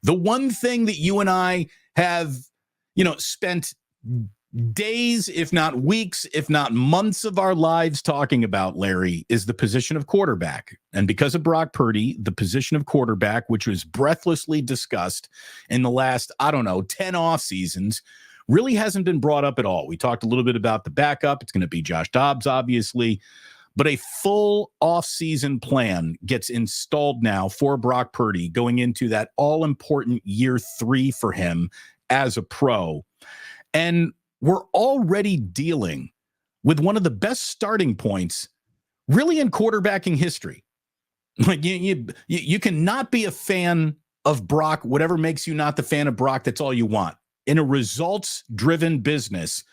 The one thing that you and I have, spent days, if not weeks, if not months of our lives talking about, Larry, is the position of quarterback. And because of Brock Purdy, the position of quarterback, which was breathlessly discussed in the last, 10 off seasons, really hasn't been brought up at all. We talked a little bit about the backup. It's going to be Josh Dobbs, obviously. But a full offseason plan gets installed now for Brock Purdy going into that all-important year 3 for him as a pro. And we're already dealing with one of the best starting points really in quarterbacking history. Like you cannot be a fan of Brock, whatever makes you not the fan of Brock, that's all you want. In a results-driven business,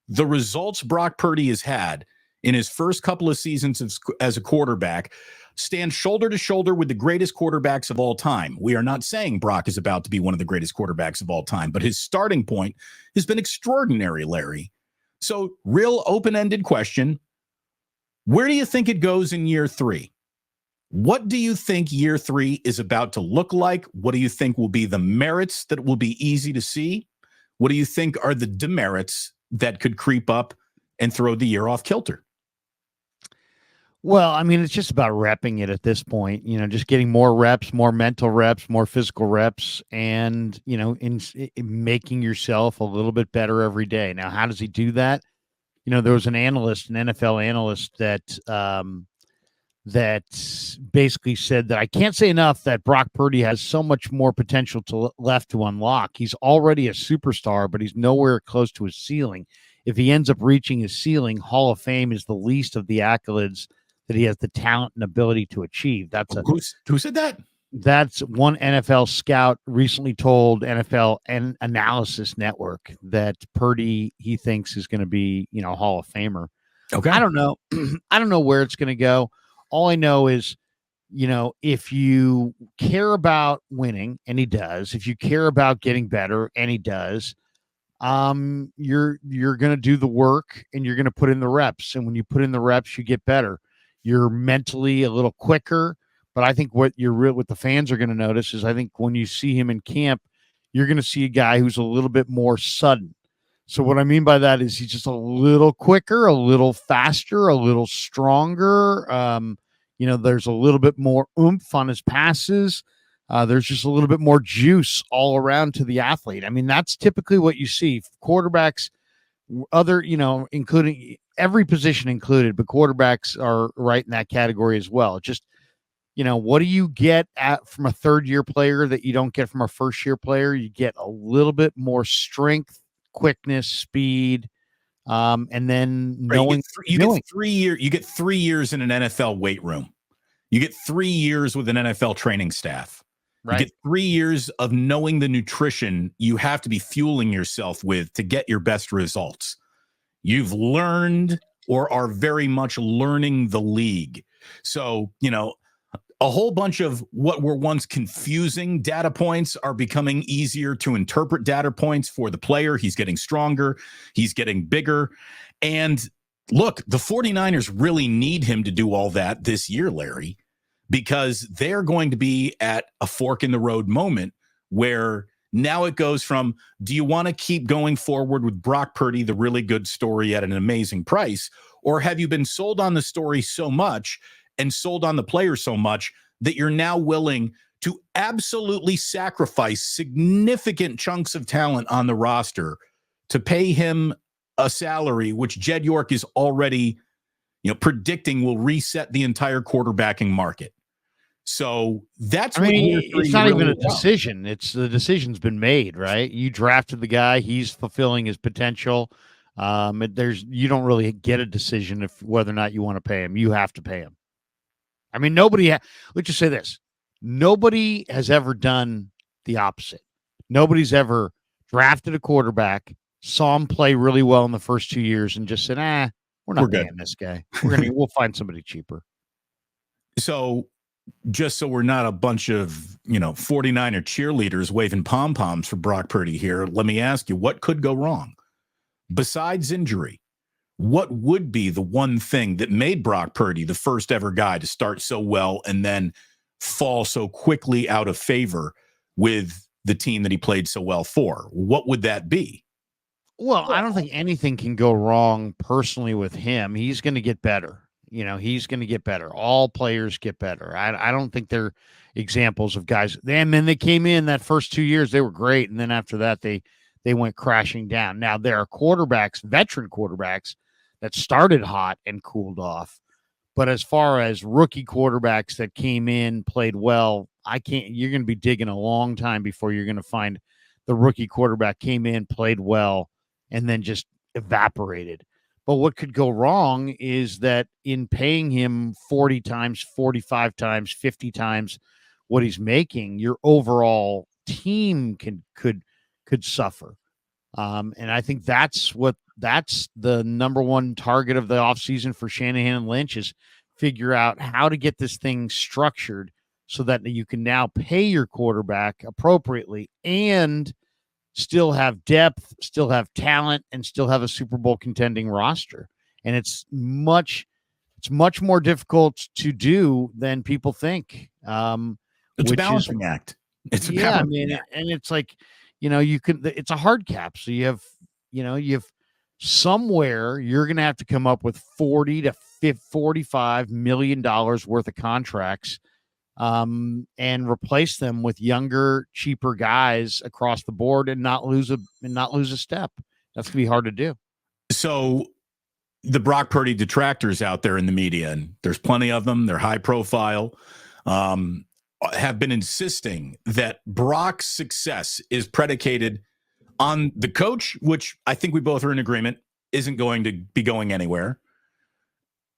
the results Brock Purdy has had in his first couple of seasons as a quarterback stand shoulder to shoulder with the greatest quarterbacks of all time. We are not saying Brock is about to be one of the greatest quarterbacks of all time, but his starting point has been extraordinary, Larry. So, real open-ended question. Where do you think it goes in year 3? What do you think year 3 is about to look like? What do you think will be the merits that will be easy to see? What do you think are the demerits that could creep up and throw the year off kilter? Well, I mean, it's just about repping it at this point, just getting more reps, more mental reps, more physical reps, and, in making yourself a little bit better every day. Now, how does he do that? There was an NFL analyst that basically said that I can't say enough that Brock Purdy has so much more potential left to unlock. He's already a superstar, but he's nowhere close to his ceiling. If he ends up reaching his ceiling, Hall of Fame is the least of the accolades that he has the talent and ability to achieve. Who said that? That's one NFL scout recently told NFL Analysis Network that Purdy, he thinks, is going to be, Hall of Famer. Okay. I don't know. I don't know where it's going to go. All I know is, if you care about winning, and he does, if you care about getting better, and he does, you're going to do the work and you're going to put in the reps. And when you put in the reps, you get better. You're mentally a little quicker. But I think what the fans are going to notice is I think when you see him in camp, you're going to see a guy who's a little bit more sudden. So what I mean by that is he's just a little quicker, a little faster, a little stronger. There's a little bit more oomph on his passes. There's just a little bit more juice all around to the athlete. I mean, that's typically what you see. Quarterbacks, including every position included, but quarterbacks are right in that category as well. Just, what do you get from a third-year player that you don't get from a first-year player? You get a little bit more strength, quickness, speed, and then knowing. You get 3 years. You get 3 years in an NFL weight room. You get 3 years with an NFL training staff. Right. You get 3 years of knowing the nutrition you have to be fueling yourself with to get your best results. You've learned or are very much learning the league. So, a whole bunch of what were once confusing data points are becoming easier to interpret data points for the player. He's getting stronger. He's getting bigger. And look, the 49ers really need him to do all that this year, Larry, because they're going to be at a fork in the road moment where now it goes from, do you want to keep going forward with Brock Purdy, the really good story at an amazing price, or have you been sold on the story so much and sold on the player so much that you're now willing to absolutely sacrifice significant chunks of talent on the roster to pay him a salary, which Jed York is already, predicting will reset the entire quarterbacking market. So that's it's not even a decision. It's the decision's been made, right? You drafted the guy, he's fulfilling his potential. You don't really get a decision if whether or not you want to pay him. You have to pay him. I mean, let's just say this. Nobody has ever done the opposite. Nobody's ever drafted a quarterback, saw him play really well in the first 2 years, and just said, we're not paying this guy. We'll find somebody cheaper. So just so we're not a bunch of, 49er cheerleaders waving pom-poms for Brock Purdy here, let me ask you, what could go wrong? Besides injury, what would be the one thing that made Brock Purdy the first ever guy to start so well and then fall so quickly out of favor with the team that he played so well for, what would that be? Well, I don't think anything can go wrong personally with him. He's going to get better. He's going to get better. All players get better. I don't think they're examples of guys. And then they came in that first 2 years, they were great. And then after that, they went crashing down. Now, there are quarterbacks, veteran quarterbacks, that started hot and cooled off. But as far as rookie quarterbacks that came in, played well, you're going to be digging a long time before you're going to find the rookie quarterback came in, played well, and then just evaporated. But what could go wrong is that in paying him 40 times, 45 times, 50 times what he's making, your overall team could suffer. And I think that's the number one target of the offseason for Shanahan and Lynch, is figure out how to get this thing structured so that you can now pay your quarterback appropriately and still have depth, still have talent, and still have a Super Bowl contending roster. And it's much more difficult to do than people think. It's a balancing act. It's a balancing act. And it's like, it's a hard cap. So you have somewhere you're going to have to come up with $40 to $45 million worth of contracts, and replace them with younger, cheaper guys across the board, and not lose a step. That's gonna be hard to do. So the Brock Purdy detractors out there in the media, and there's plenty of them, they're high profile, have been insisting that Brock's success is predicated on the coach, which I think we both are in agreement isn't going to be going anywhere,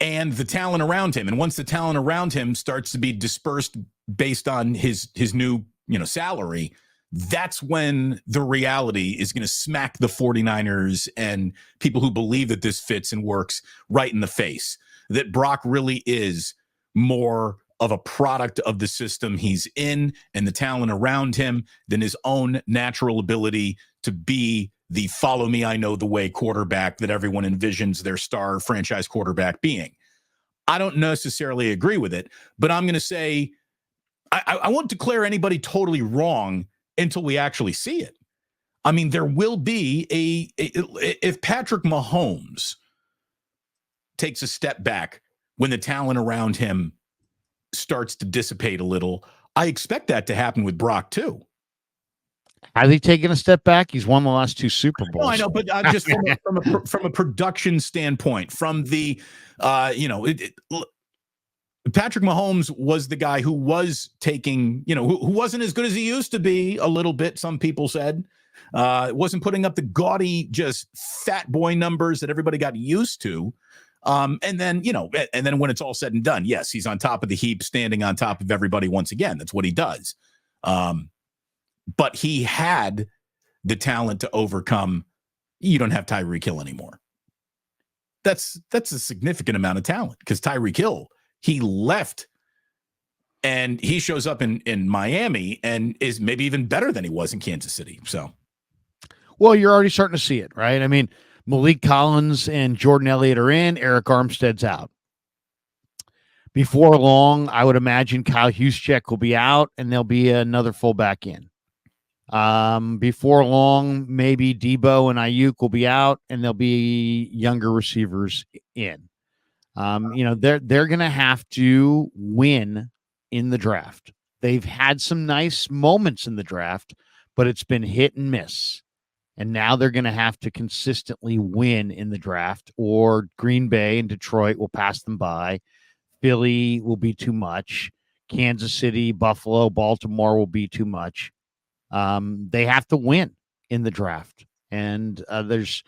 and the talent around him. And once the talent around him starts to be dispersed based on his new, salary, that's when the reality is going to smack the 49ers and people who believe that this fits and works right in the face. That Brock really is more of a product of the system he's in and the talent around him than his own natural ability to be the follow me, I know the way quarterback that everyone envisions their star franchise quarterback being. I don't necessarily agree with it, but I'm going to say I won't declare anybody totally wrong until we actually see it. I mean, there will be if Patrick Mahomes takes a step back when the talent around him starts to dissipate a little, I expect that to happen with Brock too. Has he taken a step back? He's won the last 2 Super Bowls. No, I know, but just from a production standpoint, from the, Patrick Mahomes was the guy who was taking, who wasn't as good as he used to be a little bit, some people said. Wasn't putting up the gaudy, just fat boy numbers that everybody got used to. And then when it's all said and done, yes, he's on top of the heap, standing on top of everybody once again. That's what he does. But he had the talent to overcome. You don't have Tyreek Hill anymore. That's a significant amount of talent, because Tyreek Hill, he left and he shows up in Miami and is maybe even better than he was in Kansas City. So, well, you're already starting to see it, right? I mean, Malik Collins and Jordan Elliott are in, Eric Armstead's out. Before long, I would imagine Kyle Juszczyk will be out and there'll be another fullback in. Before long, maybe Debo and Ayuk will be out and there'll be younger receivers in. They're going to have to win in the draft. They've had some nice moments in the draft, but it's been hit and miss. And now they're going to have to consistently win in the draft, or Green Bay and Detroit will pass them by. Philly will be too much. Kansas City, Buffalo, Baltimore will be too much. They have to win in the draft. And there's,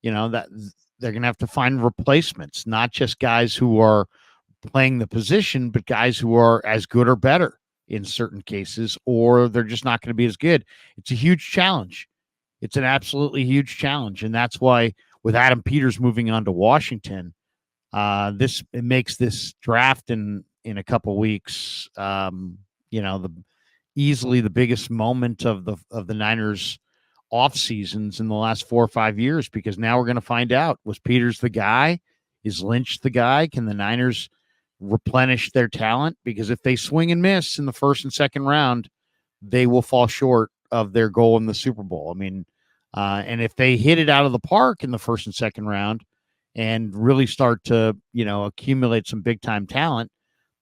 that they're going to have to find replacements, not just guys who are playing the position, but guys who are as good or better in certain cases, or they're just not going to be as good. It's a huge challenge. It's an absolutely huge challenge. And that's why with Adam Peters moving on to Washington, it makes this draft in a couple weeks, easily the biggest moment of the Niners off seasons in the last 4 or 5 years, because now we're going to find out, was Peters the guy? Is Lynch the guy? Can the Niners replenish their talent? Because if they swing and miss in the first and second round, they will fall short of their goal in the Super Bowl. I mean, and if they hit it out of the park in the first and second round and really start to, accumulate some big time talent,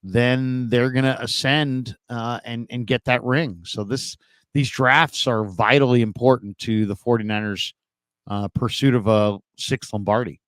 then they're going to ascend and get that ring. So these drafts are vitally important to the 49ers pursuit of a sixth Lombardi.